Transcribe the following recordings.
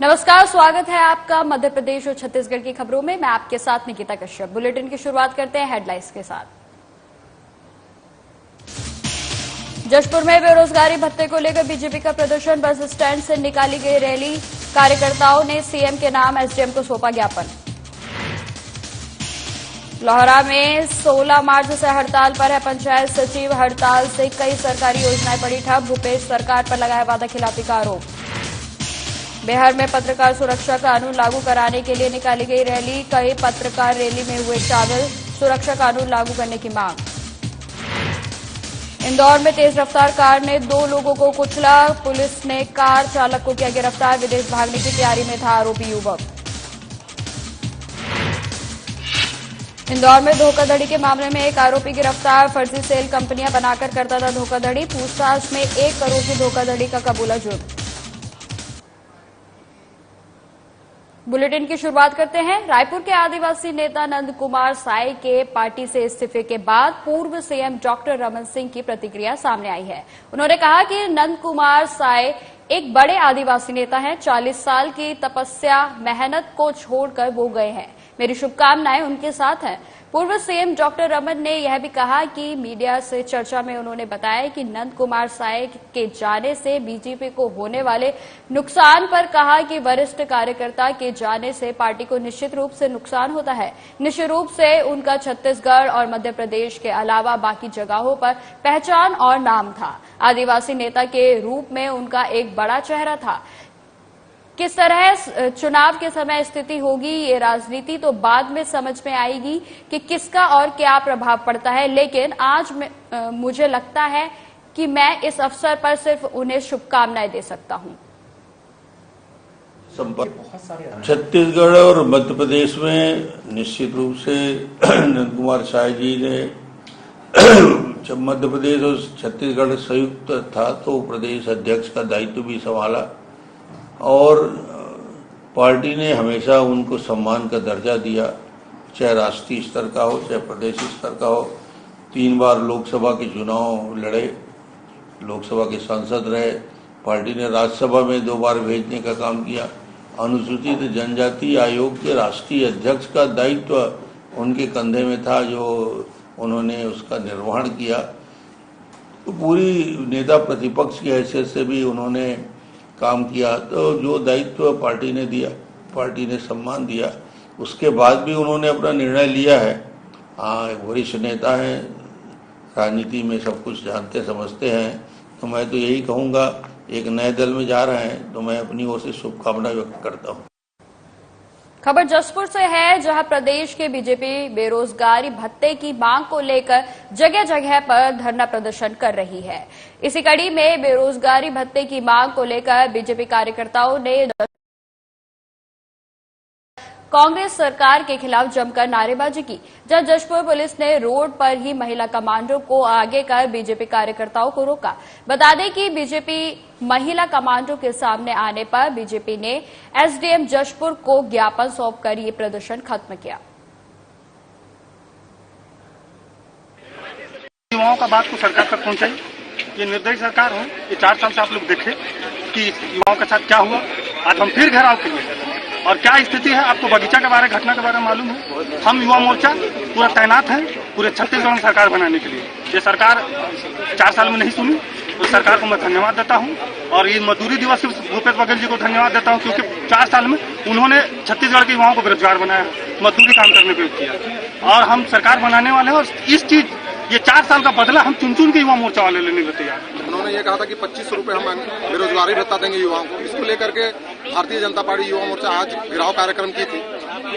नमस्कार, स्वागत है आपका मध्य प्रदेश और छत्तीसगढ़ की खबरों में। मैं आपके साथ निकिता कश्यप। बुलेटिन की शुरुआत करते हैं हेडलाइंस के साथ। जशपुर में बेरोजगारी भत्ते को लेकर बीजेपी का प्रदर्शन। बस स्टैंड से निकाली गई रैली। कार्यकर्ताओं ने सीएम के नाम एसडीएम को सौंपा ज्ञापन। लोहरा में 16 मार्च से हड़ताल पर है पंचायत सचिव। हड़ताल से कई सरकारी योजनाएं पड़ी ठप। भूपेश सरकार पर लगाया वादा खिलाफी का आरोप। बिहार में पत्रकार सुरक्षा कानून लागू कराने के लिए निकाली गई रैली। कई पत्रकार रैली में हुए शामिल। सुरक्षा कानून लागू करने की मांग। इंदौर में तेज रफ्तार कार ने 2 लोगों को कुचला। पुलिस ने कार चालक को किया गिरफ्तार। विदेश भागने की तैयारी में था आरोपी युवक। इंदौर में धोखाधड़ी के मामले में एक आरोपी गिरफ्तार। फर्जी सेल कंपनियां बनाकर करता था धोखाधड़ी। पूछताछ में 1 करोड़ की धोखाधड़ी का कबूला जुर्म। बुलेटिन की शुरुआत करते हैं। रायपुर के आदिवासी नेता नंद कुमार साय के पार्टी से इस्तीफे के बाद पूर्व सीएम डॉक्टर रमन सिंह की प्रतिक्रिया सामने आई है। उन्होंने कहा कि नंद कुमार साय एक बड़े आदिवासी नेता हैं। 40 साल की तपस्या मेहनत को छोड़कर वो गए हैं। मेरी शुभकामनाएं उनके साथ हैं। पूर्व सीएम डॉक्टर रमन ने यह भी कहा कि मीडिया से चर्चा में उन्होंने बताया कि नंद कुमार साय के जाने से बीजेपी को होने वाले नुकसान पर कहा कि वरिष्ठ कार्यकर्ता के जाने से पार्टी को निश्चित रूप से नुकसान होता है। निश्चित रूप से उनका छत्तीसगढ़ और मध्य प्रदेश के अलावा बाकी जगहों पर पहचान और नाम था। आदिवासी नेता के रूप में उनका एक बड़ा चेहरा था। किस तरह चुनाव के समय स्थिति होगी, ये राजनीति तो बाद में समझ में आएगी कि किसका और क्या प्रभाव पड़ता है, लेकिन आज मुझे लगता है कि मैं इस अवसर पर सिर्फ उन्हें शुभकामनाएं दे सकता हूं। छत्तीसगढ़ और मध्य प्रदेश में निश्चित रूप से नंद कुमार साय जी ने जब मध्य प्रदेश और छत्तीसगढ़ संयुक्त था तो प्रदेश अध्यक्ष का दायित्व भी संभाला और पार्टी ने हमेशा उनको सम्मान का दर्जा दिया, चाहे राष्ट्रीय स्तर का हो चाहे प्रदेश स्तर का हो। 3 बार लोकसभा के चुनाव लड़े, लोकसभा के सांसद रहे। पार्टी ने राज्यसभा में 2 बार भेजने का काम किया। अनुसूचित जनजाति आयोग के राष्ट्रीय अध्यक्ष का दायित्व उनके कंधे में था, जो उन्होंने उसका निर्वहन किया। तो पूरी नेता प्रतिपक्ष की हैसियत से भी उन्होंने काम किया। तो जो दायित्व पार्टी ने दिया, पार्टी ने सम्मान दिया, उसके बाद भी उन्होंने अपना निर्णय लिया है। वरिष्ठ नेता हैं, राजनीति में सब कुछ जानते समझते हैं। तो मैं तो यही कहूँगा, एक नए दल में जा रहे हैं तो मैं अपनी ओर से शुभकामना व्यक्त करता हूँ। खबर जशपुर से है, जहां प्रदेश के बीजेपी बेरोजगारी भत्ते की मांग को लेकर जगह जगह पर धरना प्रदर्शन कर रही है। इसी कड़ी में बेरोजगारी भत्ते की मांग को लेकर बीजेपी कार्यकर्ताओं ने कांग्रेस सरकार के खिलाफ जमकर नारेबाजी की। जब जशपुर पुलिस ने रोड पर ही महिला कमांडो को आगे कर बीजेपी कार्यकर्ताओं को रोका। बता दें कि बीजेपी महिला कमांडो के सामने आने पर बीजेपी ने एसडीएम जशपुर को ज्ञापन सौंपकर ये प्रदर्शन खत्म किया। युवाओं का बात को सरकार तक पहुंचाई। ये निर्दयी सरकार हो। ये 4 साल से आप लोग देखे कि युवाओं के साथ क्या हुआ। आज हम फिर घेराव किए और क्या स्थिति है। आपको बगीचा के बारे घटना के बारे में मालूम है। हम युवा मोर्चा पूरा तैनात है पूरे छत्तीसगढ़ में सरकार बनाने के लिए। ये सरकार 4 साल में नहीं सुनी। उस सरकार को मैं धन्यवाद देता हूं और ये मजदूरी दिवस भूपेश बघेल जी को धन्यवाद देता हूं, क्योंकि 4 साल में उन्होंने छत्तीसगढ़ के युवाओं को बेरोजगार बनाया, मजदूरी काम करने पर किया। और हम सरकार बनाने वाले हैं और इस चीज ये 4 साल का बदला हम चुन चुन के युवा मोर्चा वाले लेने को तैयार। उन्होंने ये कहा था कि 2500 रुपए हम बेरोजगारी भत्ता देंगे युवाओं को। इसको लेकर के भारतीय जनता पार्टी युवा मोर्चा आज घेराव कार्यक्रम की थी।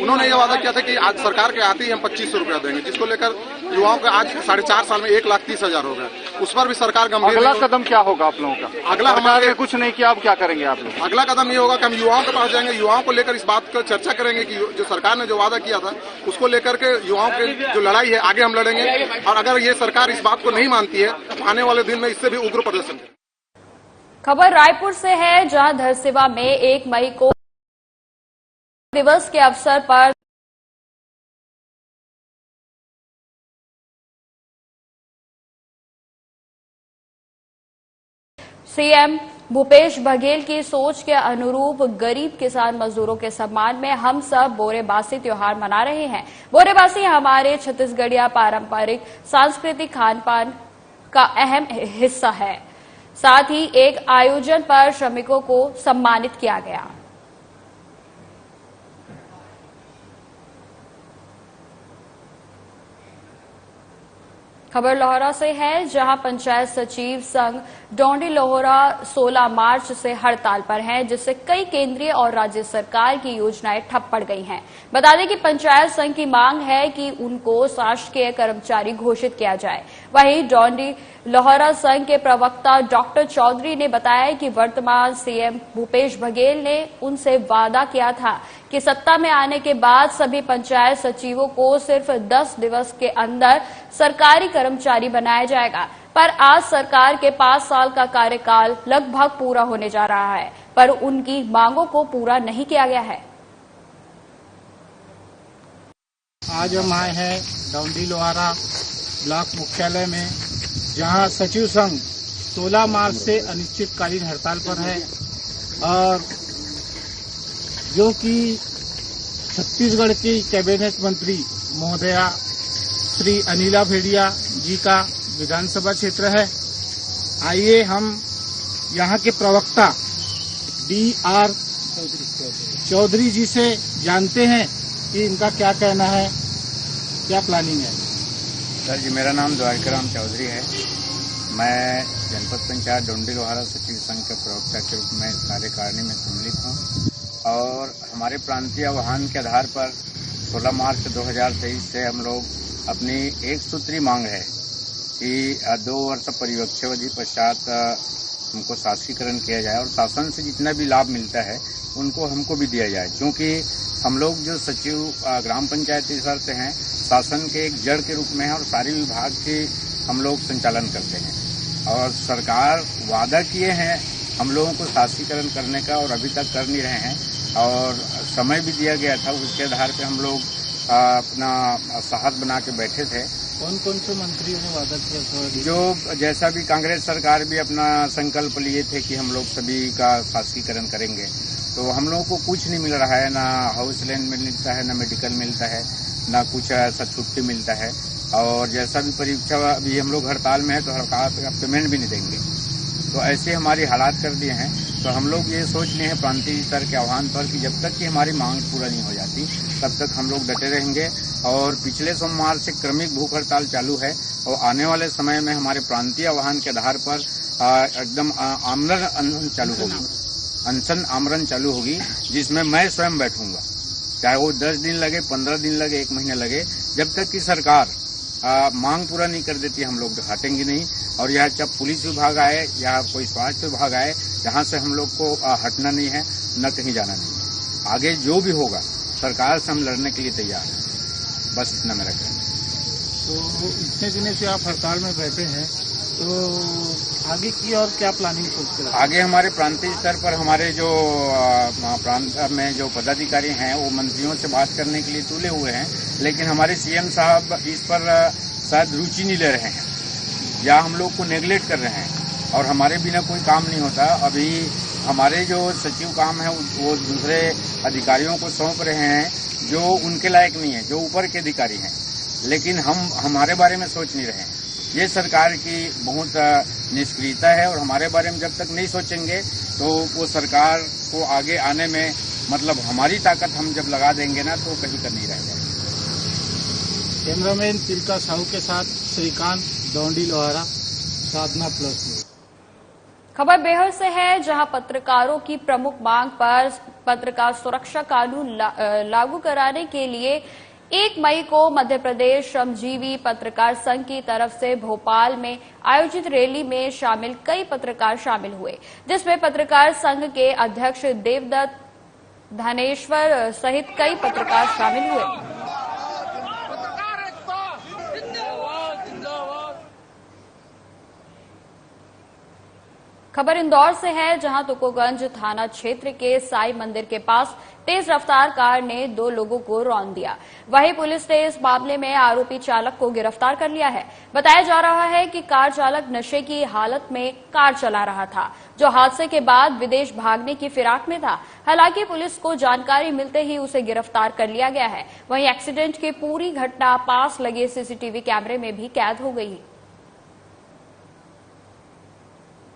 उन्होंने ये वादा किया था कि आज सरकार के आते ही हम 2500 रुपया देंगे, जिसको लेकर युवाओं के आज 4.5 साल में 1,30,000 हो गए। उस पर भी सरकार गंभीर। अगला कदम क्या होगा आप लोगों का? अगला हमारे कुछ नहीं किया, अब क्या करेंगे आप लोग? अगला कदम ये होगा कि हम युवाओं के पास जाएंगे, युवाओं को लेकर इस बात पर चर्चा करेंगे कि जो सरकार ने जो वादा किया था उसको लेकर के युवाओं की जो लड़ाई है आगे हम लड़ेंगे। और अगर ये सरकार इस बात को नहीं मानती है तो आने वाले दिन में इससे भी उग्र प्रदर्शन। खबर रायपुर से है, जहां धरसीवा में 1 मई को दिवस के अवसर पर सीएम भूपेश बघेल की सोच के अनुरूप गरीब किसान मजदूरों के सम्मान में हम सब बोरेबासी त्योहार मना रहे हैं। बोरेबासी हमारे छत्तीसगढ़िया पारंपरिक सांस्कृतिक खानपान का अहम हिस्सा है। साथ ही एक आयोजन पर श्रमिकों को सम्मानित किया गया। खबर लोहारा से है, जहां पंचायत सचिव संघ डोंडी लोहारा 16 मार्च से हड़ताल पर हैं, जिससे कई केंद्रीय और राज्य सरकार की योजनाएं ठप पड़ गई हैं। बता दें कि पंचायत संघ की मांग है कि उनको शासकीय कर्मचारी घोषित किया जाए। वहीं डोंडी लोहारा संघ के प्रवक्ता डॉक्टर चौधरी ने बताया कि वर्तमान सीएम भूपेश बघेल ने उनसे वादा किया था कि सत्ता में आने के बाद सभी पंचायत सचिवों को सिर्फ 10 दिवस के अंदर सरकारी कर्मचारी बनाया जाएगा, पर आज सरकार के 5 साल का कार्यकाल लगभग पूरा होने जा रहा है, पर उनकी मांगों को पूरा नहीं किया गया है। आज हम आए हैं डोंडी लोहारा ब्लॉक मुख्यालय में, जहां सचिव संघ 16 मार्च से अनिश्चितकालीन हड़ताल पर है और जो कि छत्तीसगढ़ की कैबिनेट मंत्री महोदया श्री अनिला भेड़िया जी का विधानसभा क्षेत्र है। आइए हम यहाँ के प्रवक्ता DR चौधरी जी से जानते हैं कि इनका क्या कहना है, क्या प्लानिंग है। सर जी, मेरा नाम द्वारकाराम चौधरी है। मैं जनपद पंचायत डोंडी लोहारा सचिव संघ के प्रवक्ता के रूप में कार्यकारिणी में सम्मिलित हूँ और हमारे प्रांतीय आह्वान के आधार पर 16 मार्च 2023 से हम लोग अपनी एक सूत्री मांग है कि 2 वर्ष परिवक्षावधि पश्चात हमको शासीकरण किया जाए और शासन से जितना भी लाभ मिलता है उनको हमको भी दिया जाए, क्योंकि हम लोग जो सचिव ग्राम पंचायत स्तर से हैं, शासन के एक जड़ के रूप में है और सारे विभाग के हम लोग संचालन करते हैं और सरकार वादा किए हैं हम लोगों को शासीकरण करने का और अभी तक कर नहीं रहे हैं और समय भी दिया गया था, उसके आधार पे हम लोग अपना साहस बना के बैठे थे। कौन कौन से मंत्रियों ने वादा किया था? जो जैसा भी कांग्रेस सरकार भी अपना संकल्प लिए थे कि हम लोग सभी का शासीकरण करेंगे, तो हम लोगों को कुछ नहीं मिल रहा है, ना हाउस लैंड मिलता है, ना मेडिकल मिलता है, ना कुछ ऐसा छुट्टी मिलता है और जैसा भी परीक्षा अभी हम लोग हड़ताल में है तो हड़ताल का पेमेंट भी नहीं देंगे। तो ऐसे हमारी हालात कर दिए हैं। तो हम लोग ये सोच लिए हैं प्रांतीय स्तर के आह्वान पर कि जब तक कि हमारी मांग पूरा नहीं हो जाती तब तक हम लोग डटे रहेंगे और पिछले सोमवार से क्रमिक भूख हड़ताल चालू है और आने वाले समय में हमारे प्रांतीय आह्वान के आधार पर एकदम आमरण अनशन चालू होगी, अनशन आमरण चालू होगी, जिसमें मैं स्वयं बैठूंगा, चाहे वो 10 दिन लगे, 15 दिन लगे, 1 महीने लगे, जब तक कि सरकार मांग पूरा नहीं कर देती हम लोग हटेंगे नहीं। और यह जब पुलिस विभाग आए या कोई स्वास्थ्य विभाग आए, जहां से हम लोग को हटना नहीं है, न कहीं जाना नहीं है। आगे जो भी होगा सरकार से हम लड़ने के लिए तैयार हैं। बस इतना मेरा कहना है। तो इतने दिनों से आप हड़ताल में बैठे हैं, तो आगे की और क्या प्लानिंग सोचते हैं? आगे हमारे प्रांतीय स्तर पर हमारे जो प्रांत में जो पदाधिकारी हैं वो मंत्रियों से बात करने के लिए तुले हुए हैं, लेकिन हमारे सीएम साहब इस पर शायद रुचि नहीं ले रहे हैं या हम लोग को नेग्लेक्ट कर रहे हैं और हमारे बिना कोई काम नहीं होता। अभी हमारे जो सचिव काम है वो दूसरे अधिकारियों को सौंप रहे हैं जो उनके लायक नहीं है, जो ऊपर के अधिकारी हैं, लेकिन हम हमारे बारे में सोच नहीं रहे हैं। ये सरकार की बहुत निष्क्रियता है और हमारे बारे में जब तक नहीं सोचेंगे तो वो सरकार को आगे आने में मतलब हमारी ताकत हम जब लगा देंगे ना तो कहीं कर नहीं रह जाएगा। कैमरामैन तिलका साहू के साथ श्रीकांत, डोंडी लोहारा, साधना प्लस। खबर बेहर से है, जहां पत्रकारों की प्रमुख मांग पर पत्रकार सुरक्षा कानून लागू कराने के लिए 1 मई को मध्य प्रदेश श्रमजीवी पत्रकार संघ की तरफ से भोपाल में आयोजित रैली में शामिल कई पत्रकार शामिल हुए, जिसमें पत्रकार संघ के अध्यक्ष देवदत्त धनेश्वर सहित कई पत्रकार शामिल हुए। खबर इंदौर से है, जहां तुकोगंज थाना क्षेत्र के साई मंदिर के पास तेज रफ्तार कार ने 2 लोगों को रौंद दिया। वहीं पुलिस ने इस मामले में आरोपी चालक को गिरफ्तार कर लिया है। बताया जा रहा है कि कार चालक नशे की हालत में कार चला रहा था, जो हादसे के बाद विदेश भागने की फिराक में था। हालांकि पुलिस को जानकारी मिलते ही उसे गिरफ्तार कर लिया गया है। वहीं एक्सीडेंट की पूरी घटना पास लगे सीसीटीवी कैमरे में भी कैद हो गई।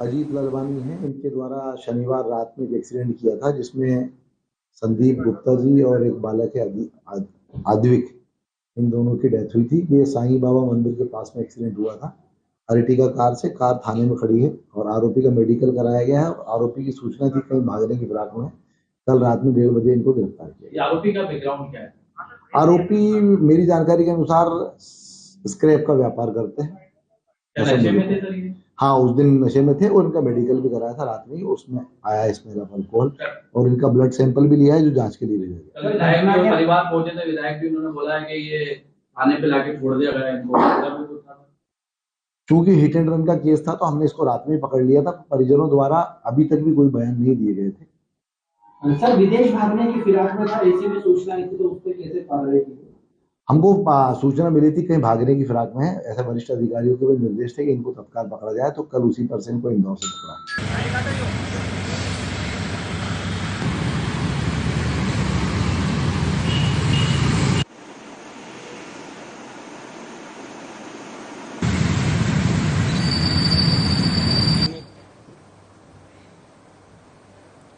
अजीत ललवानी है, इनके द्वारा शनिवार रात में एक एक्सीडेंट किया था, जिसमें संदीप गुप्ता जी और एक बालक है आद्विक, इन दोनों की डेथ हुई थी। ये साईं बाबा मंदिर के पास में एक्सीडेंट हुआ था। अर्टिगा कार से, कार थाने में खड़ी है और आरोपी का मेडिकल कराया गया है। आरोपी की सूचना थी कहीं भागने की फिराक में। कल रात में 1:30 बजे इनको गिरफ्तार किया। आरोपी का बैकग्राउंड क्या है? आरोपी मेरी जानकारी के अनुसार स्क्रैप का व्यापार करते हैं। नशे में थे? हाँ, उस दिन नशे में थे और इनका मेडिकल भी कराया था रात में ही। उसमें आया इसमें अल्कोहल और इनका ब्लड सैंपल भी लिया है, जो जांच के लिए भेजा गया। विधायक के परिवार पहुंचे थे, विधायक भी उन्होंने बोला है कि ये थाने पे लाके छोड़ दिया गया इनको। चूंकि हिट एंड रन का केस था तो हमने इसको रात में पकड़ लिया था। परिजनों द्वारा अभी तक भी कोई बयान नहीं दिए गए थे। सर, विदेश भागने की फिराक में था, ऐसी भी सूचना आई थी, तो उस पर कैसे कार्रवाई की? हमको सूचना मिली थी कहीं भागने की फिराक में है। ऐसे वरिष्ठ अधिकारियों के भी निर्देश थे कि इनको तत्काल पकड़ा जाए, तो कल उसी पर्सन को इंदौर से पकड़ा।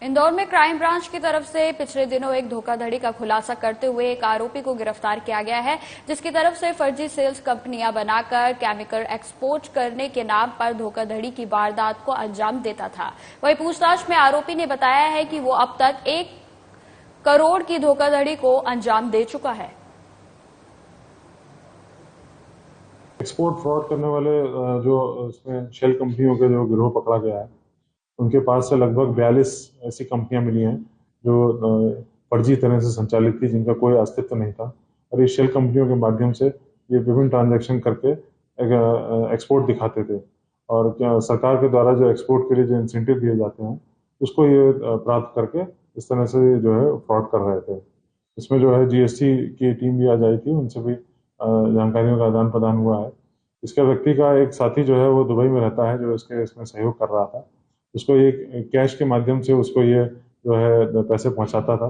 इंदौर में क्राइम ब्रांच की तरफ से पिछले दिनों एक धोखाधड़ी का खुलासा करते हुए एक आरोपी को गिरफ्तार किया गया है, जिसकी तरफ से फर्जी सेल्स कंपनियां बनाकर केमिकल एक्सपोर्ट करने के नाम पर धोखाधड़ी की वारदात को अंजाम देता था। वहीं पूछताछ में आरोपी ने बताया है कि वो अब तक 1 करोड़ की धोखाधड़ी को अंजाम दे चुका है। एक्सपोर्ट फ्रॉड करने वाले जो इसमें शेल कंपनियों के जो गिरोह पकड़ा गया है, उनके पास से लगभग 42 ऐसी कंपनियां मिली हैं जो फर्जी तरह से संचालित थी, जिनका कोई अस्तित्व नहीं था। और ये शेल कंपनियों के माध्यम से ये विभिन्न ट्रांजैक्शन करके एक्सपोर्ट दिखाते थे और सरकार के द्वारा जो एक्सपोर्ट के लिए जो इंसेंटिव दिए जाते हैं उसको ये प्राप्त करके इस तरह से जो है फ्रॉड कर रहे थे। इसमें जो है जीएसटी की टीम भी आज आई थी, उनसे भी जानकारियों का आदान प्रदान हुआ है। इसके व्यक्ति का एक साथी जो है वो दुबई में रहता है, जो इसमें सहयोग कर रहा था। उसको ये कैश के माध्यम से उसको ये जो है पैसे पहुंचाता था,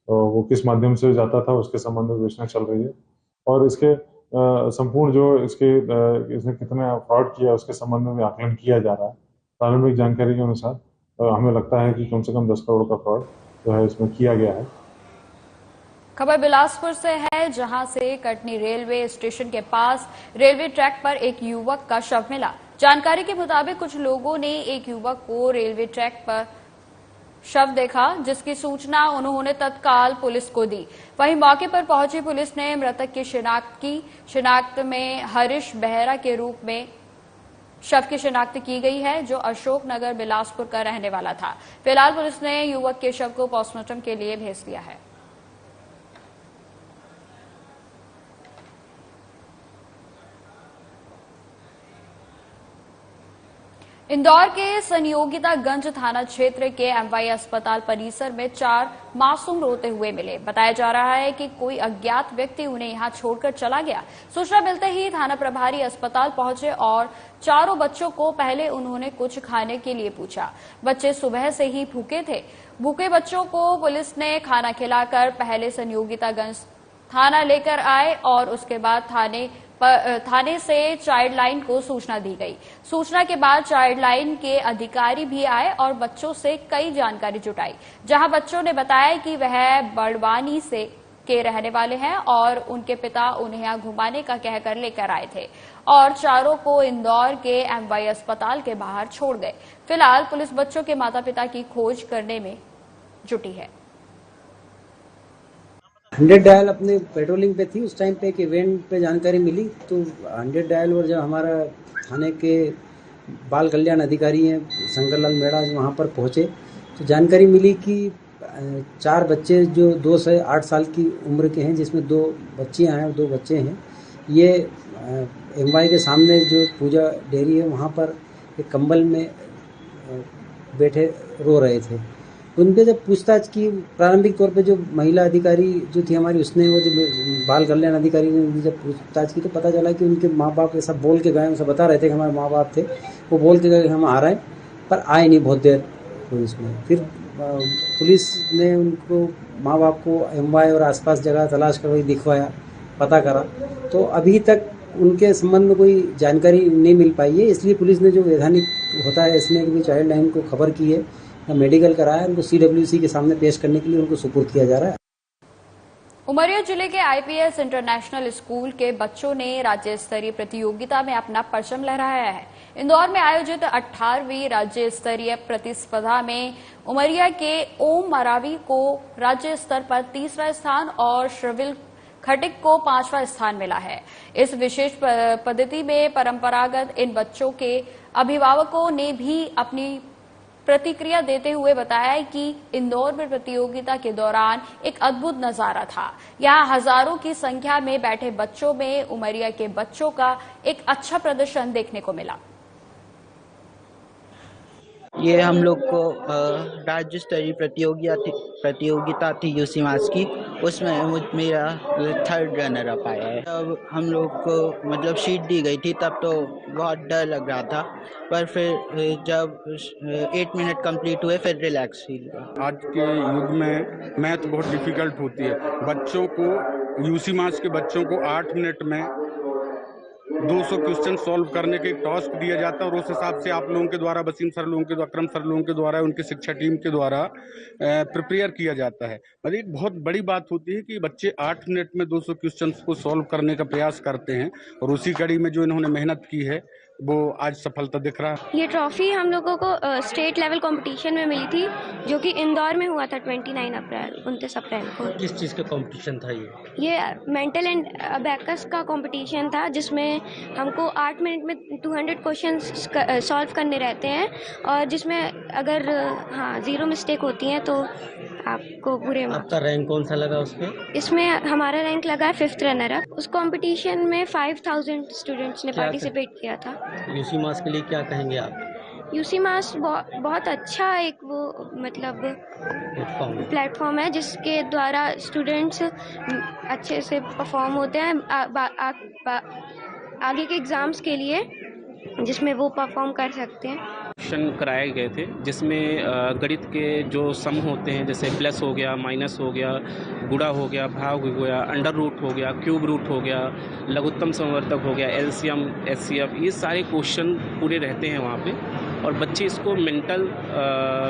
और वो किस माध्यम से जाता था उसके संबंध में विवेचना चल रही है। और इसके संपूर्ण जो इसने कितना फ्रॉड किया उसके संबंध में भी आकलन किया जा रहा है। प्रारंभिक जानकारी के अनुसार हमें लगता है कि कम से कम 10 करोड़ का फ्रॉड जो है इसमें किया गया है। खबर बिलासपुर से है, जहां से कटनी रेलवे स्टेशन के पास रेलवे ट्रैक पर एक युवक का शव मिला। जानकारी के मुताबिक कुछ लोगों ने एक युवक को रेलवे ट्रैक पर शव देखा, जिसकी सूचना उन्होंने तत्काल पुलिस को दी। वहीं मौके पर पहुंची पुलिस ने मृतक की शिनाख्त में हरीश बेहरा के रूप में शव की शिनाख्त की गई है, जो अशोक नगर बिलासपुर का रहने वाला था। फिलहाल पुलिस ने युवक के शव को पोस्टमार्टम के लिए भेज दिया है। इंदौर के संयोगितागंज थाना क्षेत्र के एमवाई अस्पताल परिसर में 4 मासूम रोते हुए मिले। बताया जा रहा है कि कोई अज्ञात व्यक्ति उन्हें यहां छोड़कर चला गया। सूचना मिलते ही थाना प्रभारी अस्पताल पहुंचे और चारों बच्चों को पहले उन्होंने कुछ खाने के लिए पूछा। बच्चे सुबह से ही भूखे थे। भूखे बच्चों को पुलिस ने खाना खिलाकर पहले संयोगितागंज थाना लेकर आए और उसके बाद थाने से चाइल्ड लाइन को सूचना दी गई। सूचना के बाद चाइल्ड लाइन के अधिकारी भी आए और बच्चों से कई जानकारी जुटाई, जहां बच्चों ने बताया कि वह बड़वानी से के रहने वाले हैं और उनके पिता उन्हें यहां घुमाने का कहकर लेकर आए थे और चारों को इंदौर के एमवाई अस्पताल के बाहर छोड़ गए। फिलहाल पुलिस बच्चों के माता पिता की खोज करने में जुटी है। 100 डायल अपने पेट्रोलिंग पे थी, उस टाइम पे एक इवेंट पे जानकारी मिली, तो 100 डायल और जब हमारा थाने के बाल कल्याण अधिकारी हैं शंकरलाल मेड़ा वहाँ पर पहुँचे तो जानकारी मिली कि 4 बच्चे जो 2 से 8 साल की उम्र के हैं, जिसमें 2 बच्चियाँ हैं और 2 बच्चे हैं, ये एमवाई के सामने जो पूजा डेयरी है वहाँ पर एक कंबल में बैठे रो रहे थे। उनपे जब पूछताछ की, प्रारंभिक तौर पे जो महिला अधिकारी जो थी हमारी, उसने वो जो बाल कल्याण अधिकारी ने जब पूछताछ की तो पता चला कि उनके माँ बाप ऐसा बोल के गए, उनसे बता रहे थे कि हमारे माँ बाप थे, वो बोल के गए हम आ रहे हैं, पर आए नहीं, बहुत देर हुई उसमें। फिर पुलिस ने उनको माँ बाप को एमवाय और आसपास जगह तलाश करवाई, दिखवाया, पता करा, तो अभी तक उनके संबंध में कोई जानकारी नहीं मिल पाई है। इसलिए पुलिस ने जो वैधानिक होता है इसमें भी चाइल्ड लाइन को खबर की है, मेडिकल कराया, उनको CWC के सामने पेश करने के लिए उनको सुपुर्द किया जा रहा है। उमरिया जिले के IPS इंटरनेशनल स्कूल के बच्चों ने राज्य स्तरीय प्रतियोगिता में अपना परचम लहराया है। इंदौर में आयोजित 18वीं राज्य स्तरीय प्रतिस्पर्धा में उमरिया के ओम मरावी को राज्य स्तर पर 3रा स्थान और श्रविल खटिक को 5वां स्थान मिला है। इस विशेष पद्धति में परंपरागत इन बच्चों के अभिभावकों ने भी अपनी प्रतिक्रिया देते हुए बताया कि इंदौर में प्रतियोगिता के दौरान एक अद्भुत नजारा था। यहां हजारों की संख्या में बैठे बच्चों में उमरिया के बच्चों का एक अच्छा प्रदर्शन देखने को मिला। ये हम लोग को राज्य स्तरीय प्रतियोगिता थी यूसी मास की, उसमें मेरा 3rd रनर अप आया है। अब हम लोग को मतलब शीट दी गई थी तब तो बहुत डर लग रहा था, पर फिर जब 8 मिनट कंप्लीट हुए फिर रिलैक्स फील हुआ। आज के युग में मैथ बहुत डिफिकल्ट होती है। बच्चों को यूसी मास के बच्चों को 8 मिनट में 200 क्वेश्चन सॉल्व करने के टास्क दिया जाता है और उस हिसाब से आप लोगों के द्वारा, वसीम सर लोगों के द्वारा, अकरम सर लोगों के द्वारा, उनकी शिक्षा टीम के द्वारा प्रिपेयर किया जाता है। मतलब एक बहुत बड़ी बात होती है कि बच्चे 8 मिनट में 200 क्वेश्चन को सॉल्व करने का प्रयास करते हैं और उसी कड़ी में जो इन्होंने मेहनत की है वो आज सफलता दिख रहा है। ये ट्रॉफी हम लोगों को स्टेट लेवल कंपटीशन में मिली थी जो कि इंदौर में हुआ था 29 अप्रैल को। किस चीज़ का कंपटीशन था ये मेंटल एंड अबैकस का कंपटीशन था, जिसमें हमको 8 मिनट में 200 क्वेश्चंस सॉल्व करने रहते हैं और जिसमें अगर 0 मिस्टेक होती हैं तो आपको पूरे। आपका रैंक कौन सा लगा उसमें? इसमें हमारा रैंक लगा है 5th रनर अप। उस कंपटीशन में 5000 स्टूडेंट्स ने पार्टिसिपेट किया था। यूसी मास के लिए क्या कहेंगे आप? यूसी मास बहुत अच्छा एक वो मतलब प्लेटफॉर्म है जिसके द्वारा स्टूडेंट्स अच्छे से परफॉर्म होते हैं आगे के एग्जाम्स के लिए, जिसमें वो परफॉर्म कर सकते हैं। कराए गए थे जिसमें गणित के जो सम होते हैं, जैसे प्लस हो गया, माइनस हो गया, गुणा हो गया, भाग हो गया, अंडर रूट हो गया, क्यूब रूट हो गया, लघुत्तम समवर्तक हो गया, LCM, HCF, ये सारे क्वेश्चन पूरे रहते हैं वहाँ पे और बच्चे इसको मेंटल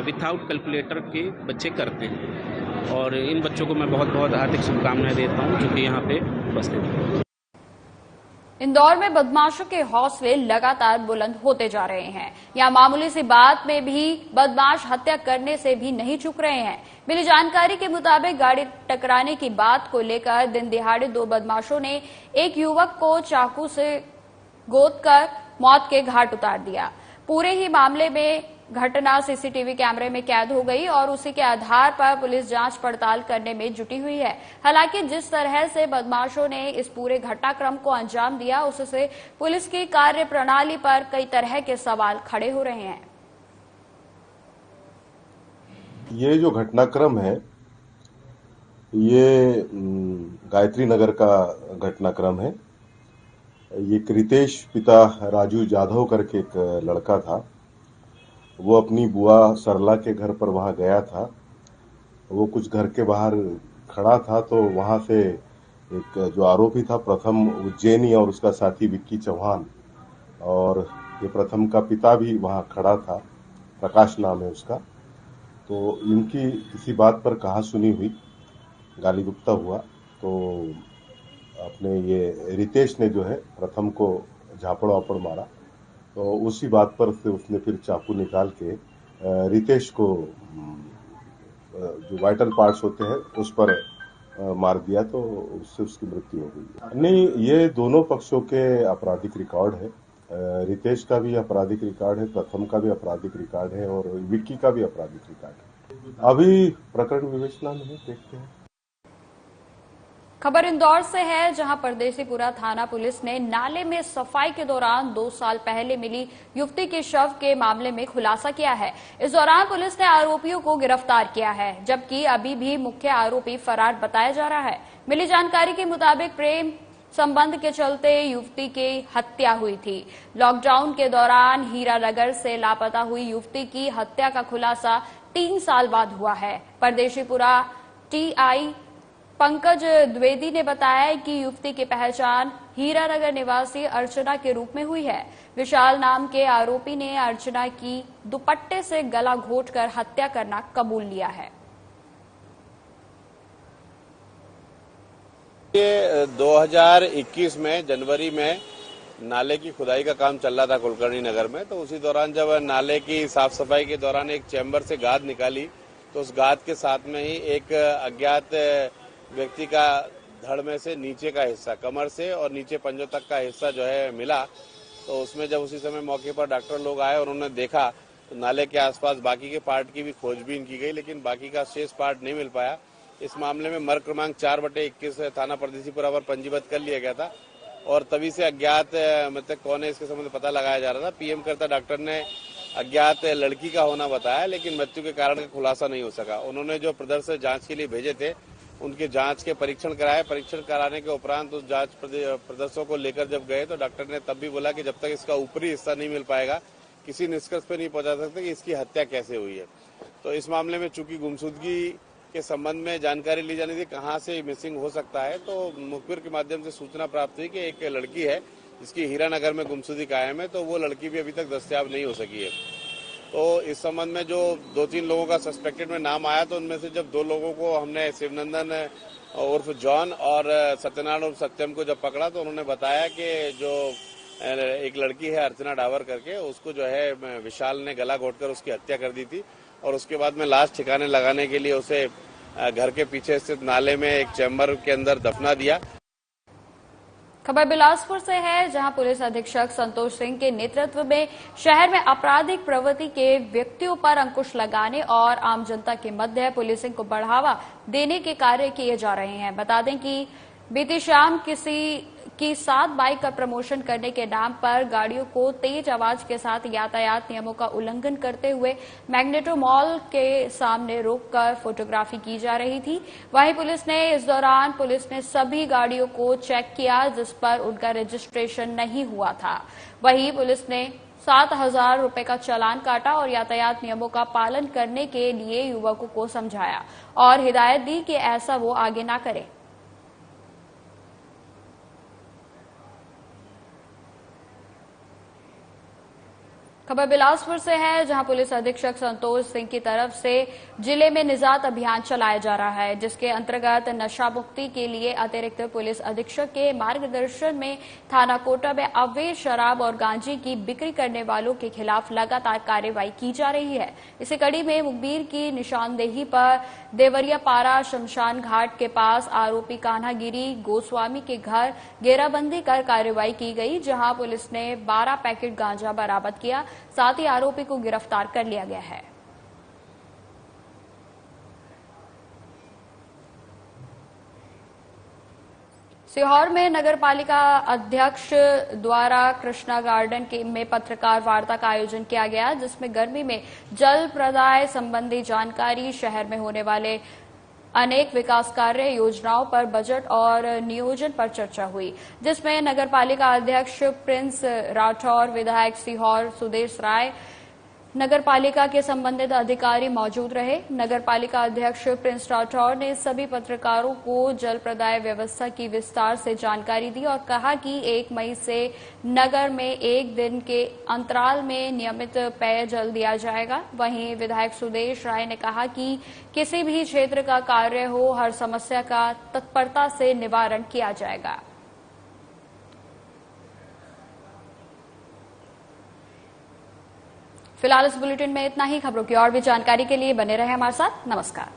विदाउट कैलकुलेटर के बच्चे करते हैं और इन बच्चों को मैं बहुत बहुत हार्दिक शुभकामनाएं देता हूँ जो कि यहाँ पे उपस्थित हैं। इंदौर में बदमाशों के हौसले लगातार बुलंद होते जा रहे हैं। यहाँ मामूली सी बात में भी बदमाश हत्या करने से भी नहीं चूक रहे हैं। मिली जानकारी के मुताबिक गाड़ी टकराने की बात को लेकर दिन दिहाड़े 2 बदमाशों ने एक युवक को चाकू से गोदकर मौत के घाट उतार दिया। पूरे ही मामले में घटना CCTV कैमरे में कैद हो गई और उसी के आधार पर पुलिस जांच पड़ताल करने में जुटी हुई है। हालांकि जिस तरह से बदमाशों ने इस पूरे घटनाक्रम को अंजाम दिया, उससे पुलिस की कार्य प्रणाली पर कई तरह के सवाल खड़े हो रहे हैं। ये जो घटनाक्रम है ये गायत्री नगर का घटनाक्रम है। ये रितेश पिता राजू जाधव करके एक लड़का था, वो अपनी बुआ सरला के घर पर वहां गया था। वो कुछ घर के बाहर खड़ा था तो वहां से एक जो आरोपी था प्रथम उज्जैनी और उसका साथी विक्की चौहान, और ये प्रथम का पिता भी वहां खड़ा था, प्रकाश नाम है उसका। तो इनकी किसी बात पर कहा सुनी हुई, गाली गुप्ता हुआ, तो अपने ये रितेश ने जो है प्रथम को झापड़ वापड़ मारा। तो उसी बात पर से उसने फिर चाकू निकाल के रितेश को जो वाइटल पार्ट्स होते हैं उस पर मार दिया, तो उससे उसकी मृत्यु हो गई। नहीं, ये दोनों पक्षों के आपराधिक रिकॉर्ड है। रितेश का भी आपराधिक रिकॉर्ड है, प्रथम का भी आपराधिक रिकॉर्ड है और विक्की का भी आपराधिक रिकॉर्ड है। अभी प्रकरण विवेचना में देखते हैं। खबर इंदौर से है, जहां परदेसीपुरा थाना पुलिस ने नाले में सफाई के दौरान 2 साल पहले मिली युवती के शव के मामले में खुलासा किया है। इस दौरान पुलिस ने आरोपियों को गिरफ्तार किया है, जबकि अभी भी मुख्य आरोपी फरार बताया जा रहा है। मिली जानकारी के मुताबिक प्रेम संबंध के चलते युवती की हत्या हुई थी। लॉकडाउन के दौरान हीरानगर से लापता हुई युवती की हत्या का खुलासा 3 साल बाद हुआ है। परदेशीपुरा टीआई पंकज द्विवेदी ने बताया कि युवती की पहचान हीरानगर निवासी अर्चना के रूप में हुई है। विशाल नाम के आरोपी ने अर्चना की दुपट्टे से गला घोंटकर हत्या करना कबूल लिया है। ये 2021 में जनवरी में नाले की खुदाई का काम चल रहा था कुलकर्णी नगर में, तो उसी दौरान जब नाले की साफ सफाई के दौरान एक चैम्बर से गाद निकाली तो उस गाद के साथ में ही एक अज्ञात व्यक्ति का धड़ में से नीचे का हिस्सा, कमर से और नीचे पंजों तक का हिस्सा जो है मिला। तो उसमें जब उसी समय मौके पर डॉक्टर लोग आए और उन्होंने देखा तो नाले के आसपास बाकी के पार्ट की भी खोजबीन की गई, लेकिन बाकी का शेष पार्ट नहीं मिल पाया। इस मामले में मर्ग क्रमांक 4/21 थाना परदेसीपुरा पर पंजीबद्ध कर लिया गया था और तभी से अज्ञात मतलब कौन है इसके संबंध में पता लगाया जा रहा था। पीएम करता डॉक्टर ने अज्ञात लड़की का होना बताया, लेकिन मृत्यु के कारण का खुलासा नहीं हो सका। उन्होंने जो प्रदर्शन जांच के लिए भेजे थे उनके जांच के परीक्षण कराए। परीक्षण कराने के उपरांत उस जांच प्रदर्शनों को लेकर जब गए तो डॉक्टर ने तब भी बोला कि जब तक इसका ऊपरी हिस्सा नहीं मिल पाएगा किसी निष्कर्ष पे नहीं पहुंचा सकते कि इसकी हत्या कैसे हुई है। तो इस मामले में चूंकि गुमशुदगी के संबंध में जानकारी ली जानी थी कहाँ से मिसिंग हो सकता है, तो मुखबिर के माध्यम से सूचना प्राप्त हुई कि एक लड़की है जिसकी हीरानगर में गुमशुदगी कायम है, तो वो लड़की भी अभी तक दस्तयाब नहीं हो सकी है। तो इस संबंध में जो 2-3 लोगों का सस्पेक्टेड में नाम आया तो उनमें से जब 2 लोगों को हमने शिवनंदन उर्फ जॉन और सत्यनारायण उर्फ सत्यम को जब पकड़ा तो उन्होंने बताया कि जो एक लड़की है अर्चना डावर करके, उसको जो है विशाल ने गला घोंटकर उसकी हत्या कर दी थी और उसके बाद में लाश ठिकाने लगाने के लिए उसे घर के पीछे स्थित नाले में एक चैम्बर के अंदर दफना दिया। खबर बिलासपुर से है, जहां पुलिस अधीक्षक संतोष सिंह के नेतृत्व में शहर में आपराधिक प्रवृत्ति के व्यक्तियों पर अंकुश लगाने और आम जनता के मध्य पुलिसिंग को बढ़ावा देने के कार्य किए जा रहे हैं। बता दें कि बीती शाम किसी की 7 बाइक का प्रमोशन करने के नाम पर गाड़ियों को तेज आवाज के साथ यातायात नियमों का उल्लंघन करते हुए मैग्नेटो मॉल के सामने रोककर फोटोग्राफी की जा रही थी। वहीं इस दौरान पुलिस ने सभी गाड़ियों को चेक किया जिस पर उनका रजिस्ट्रेशन नहीं हुआ था। वहीं पुलिस ने 7,000 रुपए का चालान काटा और यातायात नियमों का पालन करने के लिए युवकों को समझाया और हिदायत दी कि ऐसा वो आगे ना करें। खबर बिलासपुर से है, जहां पुलिस अधीक्षक संतोष सिंह की तरफ से जिले में निजात अभियान चलाया जा रहा है, जिसके अंतर्गत नशा मुक्ति के लिए अतिरिक्त पुलिस अधीक्षक के मार्गदर्शन में थाना कोटा में अवैध शराब और गांजे की बिक्री करने वालों के खिलाफ लगातार कार्रवाई की जा रही है। इसी कड़ी में मुखबिर की निशानदेही पर देवरियापारा शमशान घाट के पास आरोपी कान्हागिरी गोस्वामी के घर घेराबंदी कर कार्रवाई की गई, जहां पुलिस ने 12 पैकेट गांजा बरामद किया। साथ ही आरोपी को गिरफ्तार कर लिया गया है। सीहोर में नगर पालिका अध्यक्ष द्वारा कृष्णा गार्डन में पत्रकार वार्ता का आयोजन किया गया, जिसमें गर्मी में जल प्रदाय संबंधी जानकारी, शहर में होने वाले अनेक विकास कार्य योजनाओं पर, बजट और नियोजन पर चर्चा हुई, जिसमें नगर पालिका अध्यक्ष प्रिंस राठौर, विधायक सीहोर सुदेश राय, नगर पालिका के संबंधित अधिकारी मौजूद रहे। नगर पालिका अध्यक्ष प्रिंस राठौर ने सभी पत्रकारों को जल प्रदाय व्यवस्था की विस्तार से जानकारी दी और कहा कि 1 मई से नगर में 1 दिन के अंतराल में नियमित पेयजल दिया जाएगा। वहीं विधायक सुदेश राय ने कहा कि किसी भी क्षेत्र का कार्य हो, हर समस्या का तत्परता से निवारण किया जाएगा। फिलहाल इस बुलेटिन में इतना ही। खबरों की और भी जानकारी के लिए बने रहे हमारे साथ। नमस्कार।